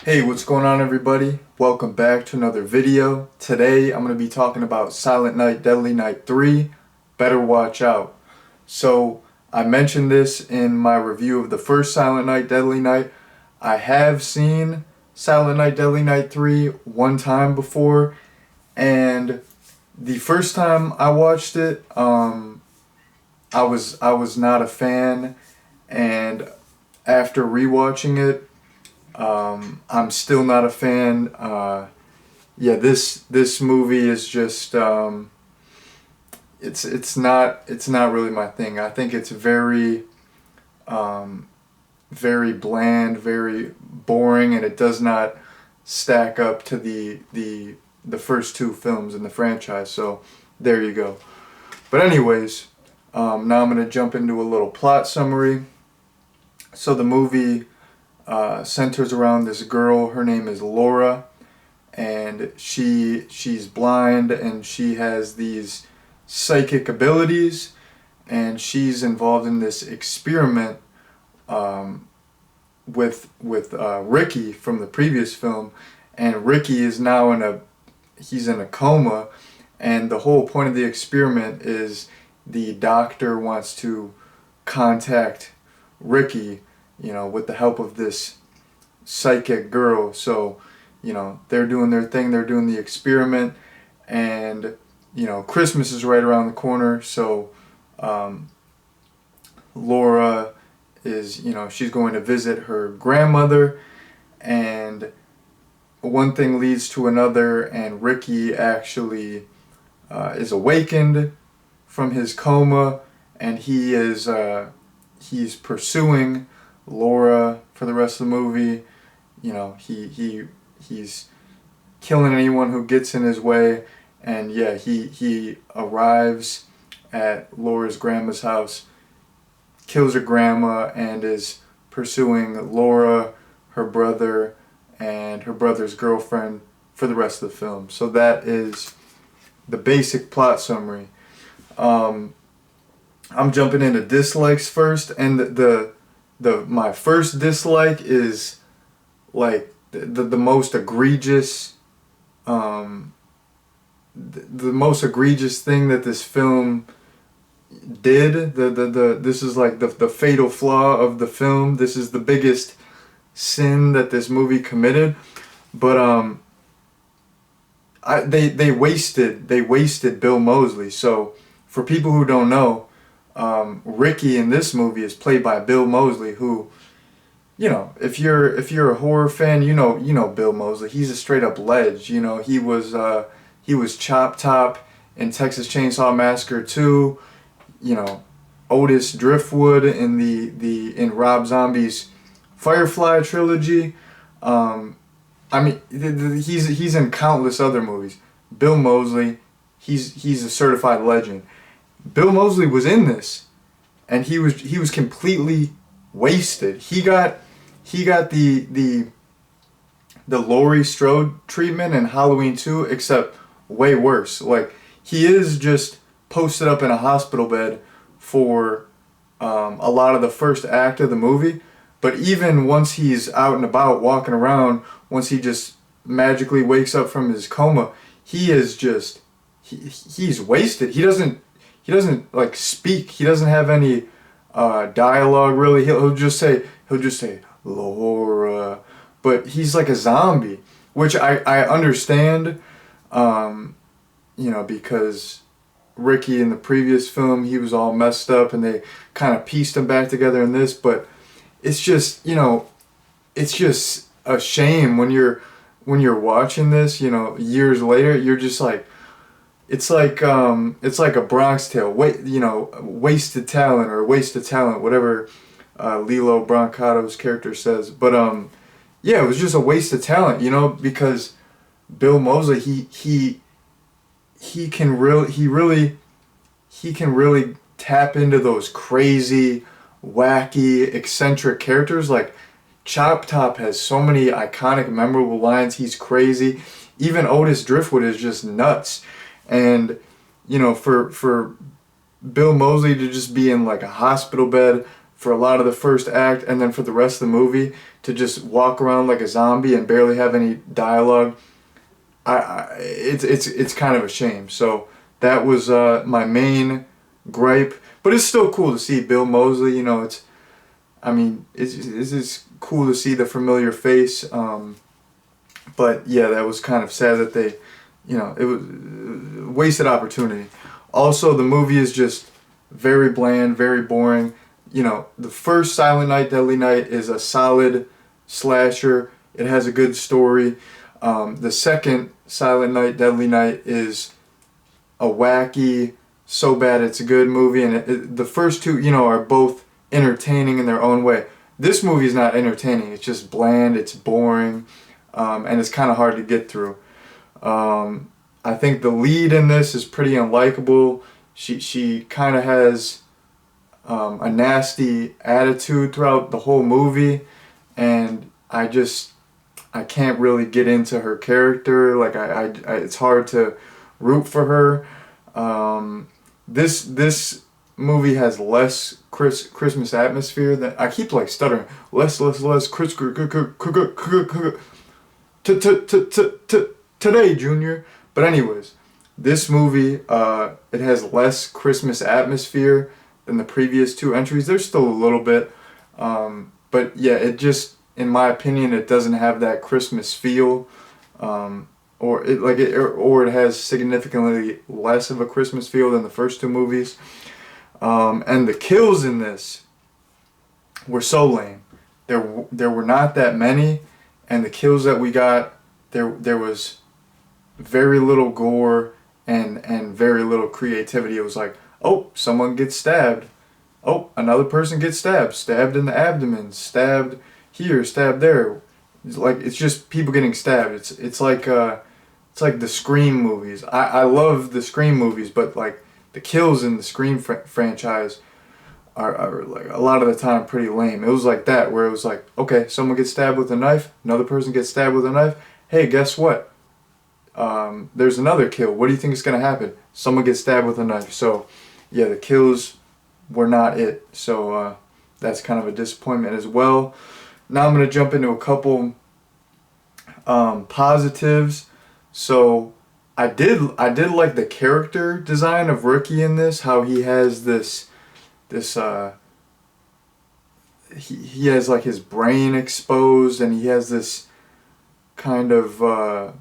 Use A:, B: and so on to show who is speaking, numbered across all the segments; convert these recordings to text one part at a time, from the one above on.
A: Hey, what's going on everybody? Welcome back to another video. Today I'm going to be talking about Silent Night, Deadly Night 3, Better Watch Out. So, I mentioned this in my review of the first Silent Night, Deadly Night. I have seen Silent Night, Deadly Night 3 one time before, and the first time I watched it, I was not a fan, and after rewatching it, I'm still not a fan. Yeah, this movie is just it's not really my thing. I think it's very bland, very boring, and it does not stack up to the first two films in the franchise. So there you go. But anyways, now I'm gonna jump into a little plot summary. So the movie centers around this girl. Her name is Laura, and she's blind, and she has these psychic abilities, and she's involved in this experiment with Ricky from the previous film, and Ricky is now he's in a coma, and the whole point of the experiment is the doctor wants to contact Ricky, with the help of this psychic girl. So, they're doing their thing, they're doing the experiment, and, Christmas is right around the corner, so Laura is, she's going to visit her grandmother, and one thing leads to another, and Ricky actually is awakened from his coma, and he's pursuing Laura for the rest of the movie. He's killing anyone who gets in his way, and yeah, he arrives at Laura's grandma's house, kills her grandma, and is pursuing Laura, her brother, and her brother's girlfriend for the rest of the film. So that is the basic plot summary. I'm jumping into dislikes first, and my first dislike is like the most egregious the most egregious thing that this film did. This is like the fatal flaw of the film. This is the biggest sin that this movie committed. But they wasted Bill Moseley. So for people who don't know, Ricky in this movie is played by Bill Moseley, who, if you're a horror fan, you know Bill Moseley. He's a straight up ledge. He was Chop Top in Texas Chainsaw Massacre 2. Otis Driftwood in Rob Zombie's Firefly trilogy. He's in countless other movies. Bill Moseley, he's a certified legend. Bill Moseley was in this, and he was completely wasted. He got the Laurie Strode treatment in Halloween 2, except way worse. Like, he is just posted up in a hospital bed for a lot of the first act of the movie, but even once he's out and about walking around, once he just magically wakes up from his coma, he is just he's wasted. He doesn't like speak. He doesn't have any dialogue really. He'll just say Laura, but he's like a zombie, which I understand, because Ricky in the previous film, he was all messed up, and they kind of pieced him back together in this. But it's just it's just a shame when you're watching this, years later. You're just like, it's like a Bronx Tale, wasted talent, or waste of talent, whatever Lilo Brancato's character says. But yeah, it was just a waste of talent, because Bill Moseley, he can really tap into those crazy, wacky, eccentric characters. Like, Chop Top has so many iconic, memorable lines. He's crazy. Even Otis Driftwood is just nuts. And, for Bill Moseley to just be in like a hospital bed for a lot of the first act, and then for the rest of the movie to just walk around like a zombie and barely have any dialogue, it's kind of a shame. So that was my main gripe. But it's still cool to see Bill Moseley. You know, it's just cool to see the familiar face. But yeah, that was kind of sad that they, you know, it was a wasted opportunity. Also, the movie is just very bland, very boring. You know, the first Silent Night, Deadly Night is a solid slasher. It has a good story. The second Silent Night, Deadly Night is a wacky, so bad it's a good movie. And the first two, you know, are both entertaining in their own way. This movie is not entertaining. It's just bland. It's boring. And it's kind of hard to get through. I think the lead in this is pretty unlikable. She kind of has a nasty attitude throughout the whole movie, and I can't really get into her character. Like it's hard to root for her. This movie has less Christmas atmosphere than I keep like stuttering. Less today, Junior. But anyways, this movie it has less Christmas atmosphere than the previous two entries. There's still a little bit, but yeah, it just, in my opinion, it doesn't have that Christmas feel, or it has significantly less of a Christmas feel than the first two movies. And the kills in this were so lame. There were not that many, and the kills that we got, there was very little gore and very little creativity. It was like, oh, someone gets stabbed. Oh, another person gets stabbed. Stabbed in the abdomen. Stabbed here. Stabbed there. It's just people getting stabbed. It's like the Scream movies. I love the Scream movies, but like the kills in the Scream franchise are like a lot of the time pretty lame. It was like that, where it was like, okay, someone gets stabbed with a knife. Another person gets stabbed with a knife. Hey, guess what? There's another kill. What do you think is going to happen? Someone gets stabbed with a knife. So, yeah, the kills were not it. So, that's kind of a disappointment as well. Now I'm going to jump into a couple positives. So, I did like the character design of Ricky in this. How he has he has like his brain exposed, and he has this kind of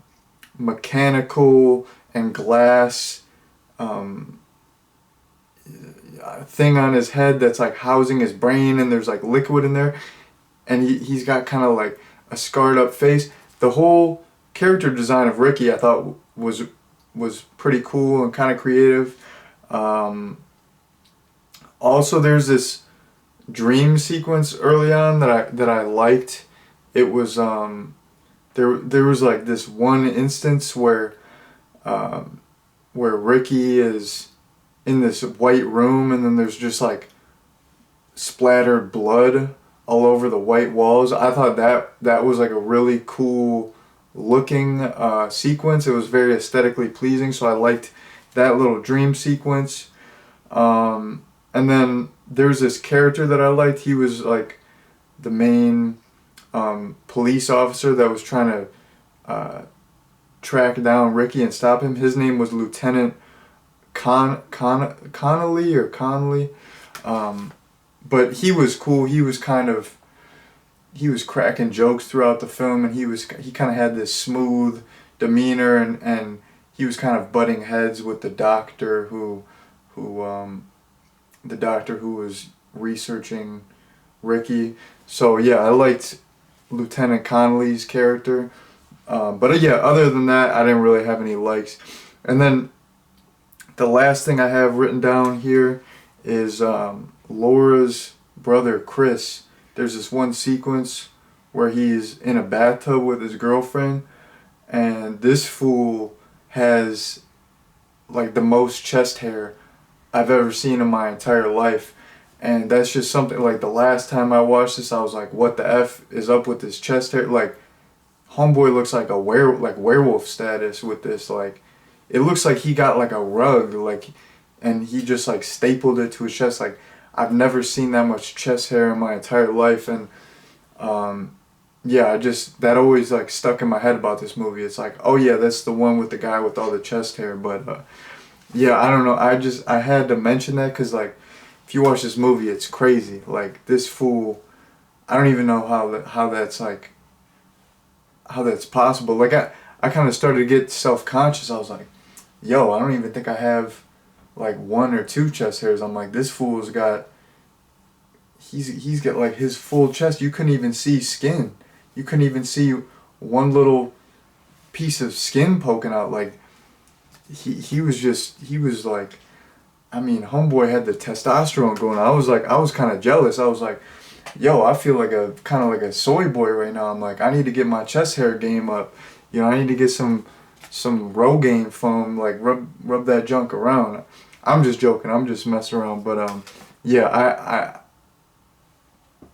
A: mechanical and glass thing on his head that's like housing his brain, and there's like liquid in there, and he's got kind of like a scarred up face. The whole character design of Ricky, I thought was pretty cool and kind of creative. Also, there's this dream sequence early on that I liked. It was there was like this one instance where Ricky is in this white room, and then there's just like splattered blood all over the white walls. I thought that was like a really cool looking sequence. It was very aesthetically pleasing, so I liked that little dream sequence. And then there's this character that I liked. He was like the main police officer that was trying to track down Ricky and stop him. His name was Lieutenant Connolly. But he was cool. He was cracking jokes throughout the film, and he kind of had this smooth demeanor, and he was kind of butting heads with the doctor who was researching Ricky. So yeah, I liked Lieutenant Connolly's character. But yeah, other than that, I didn't really have any likes. And then the last thing I have written down here is Laura's brother Chris. There's this one sequence where he's in a bathtub with his girlfriend, and this fool has like the most chest hair I've ever seen in my entire life. And that's just something, like the last time I watched this, I was like, what the F is up with this chest hair? Like, homeboy looks like a werewolf status with this. Like, it looks like he got like a rug, like, and he just like stapled it to his chest. Like, I've never seen that much chest hair in my entire life. And yeah, that always like stuck in my head about this movie. It's like, oh yeah, that's the one with the guy with all the chest hair. But yeah, I don't know. I had to mention that because like, if you watch this movie, it's crazy. Like this fool, I don't even know how that's like, how that's possible. Like I kind of started to get self conscious. I was like, yo, I don't even think I have like one or two chest hairs. I'm like, this fool's got. He's got like his full chest. You couldn't even see skin. You couldn't even see one little piece of skin poking out. Like he was like, I mean, homeboy had the testosterone going on. I was kind of jealous. I was like, yo, I feel like a kind of like a soy boy right now. I'm like, I need to get my chest hair game up. You know, I need to get some Rogaine foam, like rub that junk around. I'm just joking. I'm just messing around. But yeah,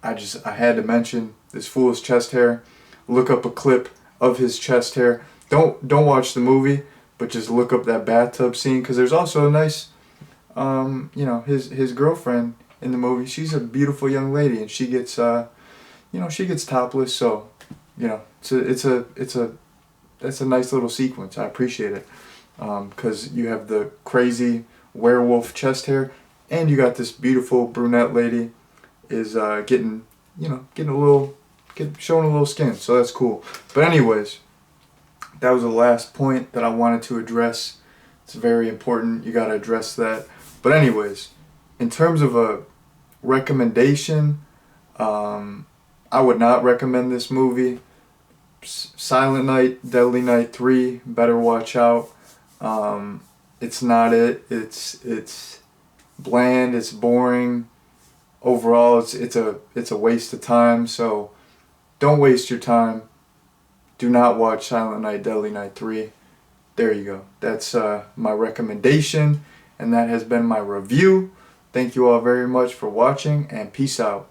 A: I had to mention this fool's chest hair. Look up a clip of his chest hair. Don't watch the movie, but just look up that bathtub scene because there's also a nice, you know, his girlfriend in the movie. She's a beautiful young lady, and she gets, you know, she gets topless. So, you know, that's a nice little sequence. I appreciate it because you have the crazy werewolf chest hair, and you got this beautiful brunette lady is getting, you know, showing a little skin. So that's cool. But anyways, that was the last point that I wanted to address. It's very important. You got to address that. But anyways, in terms of a recommendation, I would not recommend this movie. Silent Night, Deadly Night 3, better watch out. It's not it. It's bland. It's boring. Overall, it's a waste of time. So don't waste your time. Do not watch Silent Night, Deadly Night 3. There you go. That's my recommendation, and that has been my review. Thank you all very much for watching, and peace out.